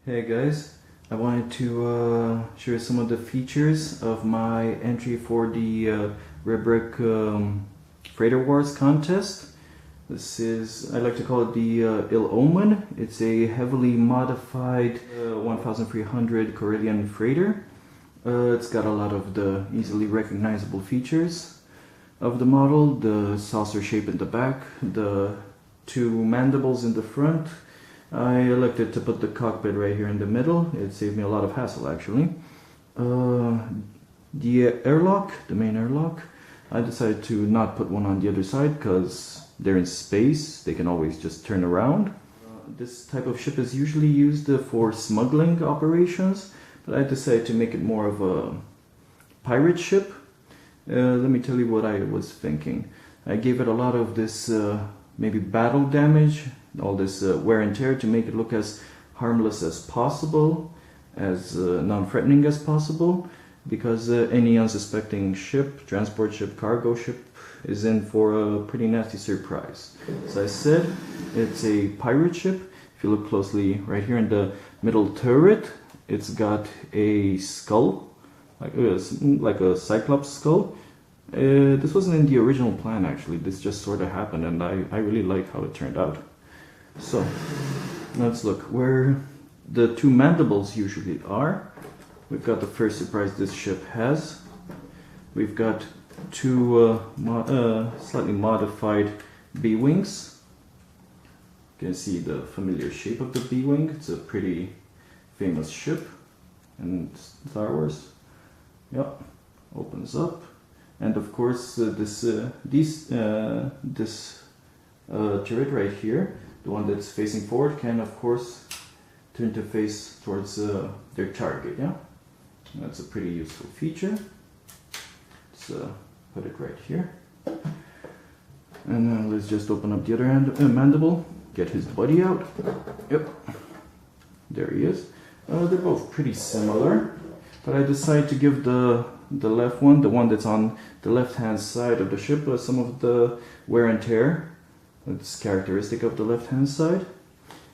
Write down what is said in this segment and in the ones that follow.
Hey guys, I wanted to share some of the features of my entry for the Rebrick Freighter Wars contest. This is, I like to call it the Omen. It's a heavily modified 1300 Corellian freighter. It's got a lot of the easily recognizable features of the model, the saucer shape in the back, the two mandibles in the front. I elected to put the cockpit right here in the middle. It saved me a lot of hassle actually. The airlock, the main airlock, I decided to not put one on the other side because they're in space. They can always just turn around. This type of ship is usually used for smuggling operations, but I decided to make it more of a pirate ship. Let me tell you what I was thinking. I gave it a lot of this maybe battle damage, all this wear and tear to make it look as harmless as possible, as non-threatening as possible, because any unsuspecting ship, transport ship, cargo ship is in for a pretty nasty surprise. So I said it's a pirate ship. If you look closely right here in the middle turret, it's got a skull, like a cyclops skull. This wasn't in the original plan actually, this just sort of happened, and I really like how it turned out. So let's look where the two mandibles usually are. We've got the first surprise this ship has. We've got two slightly modified B-wings. You can see the familiar shape of the B-wing. It's a pretty famous ship in Star Wars. Yep, opens up. And of course this turret right here, the one that's facing forward, can of course turn to face towards their target. Yeah, that's a pretty useful feature. Let's put it right here, and then let's just open up the other mandible, get his body out. Yep, there he is. They're both pretty similar, but I decided to give the left one, the one that's on the left hand side of the ship, some of the wear and tear. It's characteristic of the left hand side,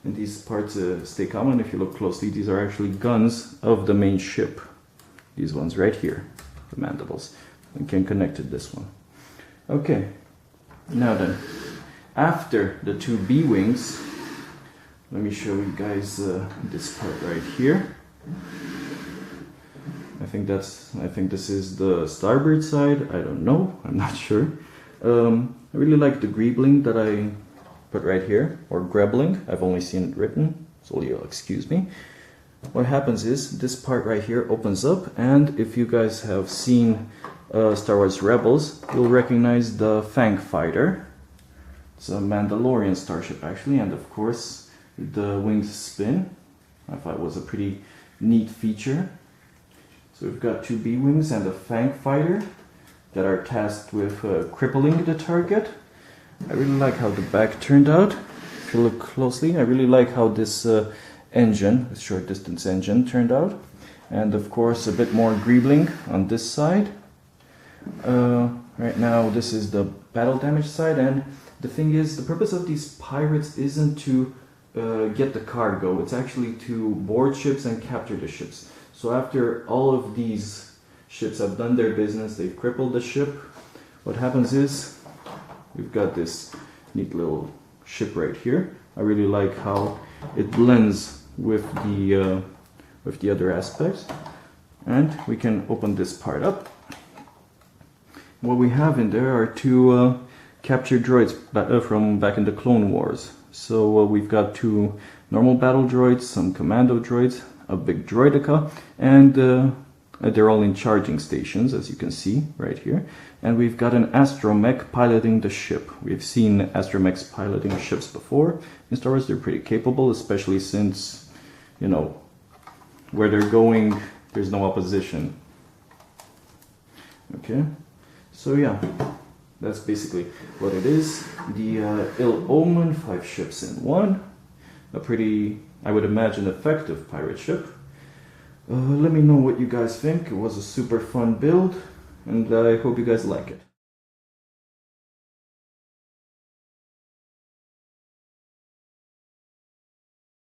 and these parts stay common. If you look closely, these are actually guns of the main ship. These ones right here, the mandibles. We can connect to this one. Okay, now then, after the two B-wings, let me show you guys this part right here. I think this is the starboard side. I don't know, I'm not sure. I really like the greebling that I put right here, or grebling. I've only seen it written, so you'll excuse me. What happens is this part right here opens up, and if you guys have seen Star Wars Rebels, you'll recognize the Fang Fighter. It's a Mandalorian starship actually, and of course the wings spin. I thought it was a pretty neat feature. So we've got two B-wings and a Fang Fighter that are tasked with crippling the target. I really like how the back turned out. If you look closely, I really like how this engine, this short distance engine, turned out. And of course a bit more greebling on this side. Right now this is the battle damage side, and the thing is, the purpose of these pirates isn't to get the cargo, it's actually to board ships and capture the ships. So after all of these ships have done their business, they've crippled the ship, what happens is we've got this neat little ship right here. I really like how it blends with the other aspects. And we can open this part up. What we have in there are two captured droids from back in the Clone Wars. So we've got two normal battle droids, some commando droids, a big droideka, and they're all in charging stations, as you can see right here. And we've got an astromech piloting the ship. We've seen astromechs piloting ships before. In Star Wars, they're pretty capable, especially since, you know, where they're going, there's no opposition. Okay, so yeah, that's basically what it is. The Omen, 5 ships in one. A pretty, I would imagine, effective pirate ship. Let me know what you guys think. It was a super fun build, and I hope you guys like it.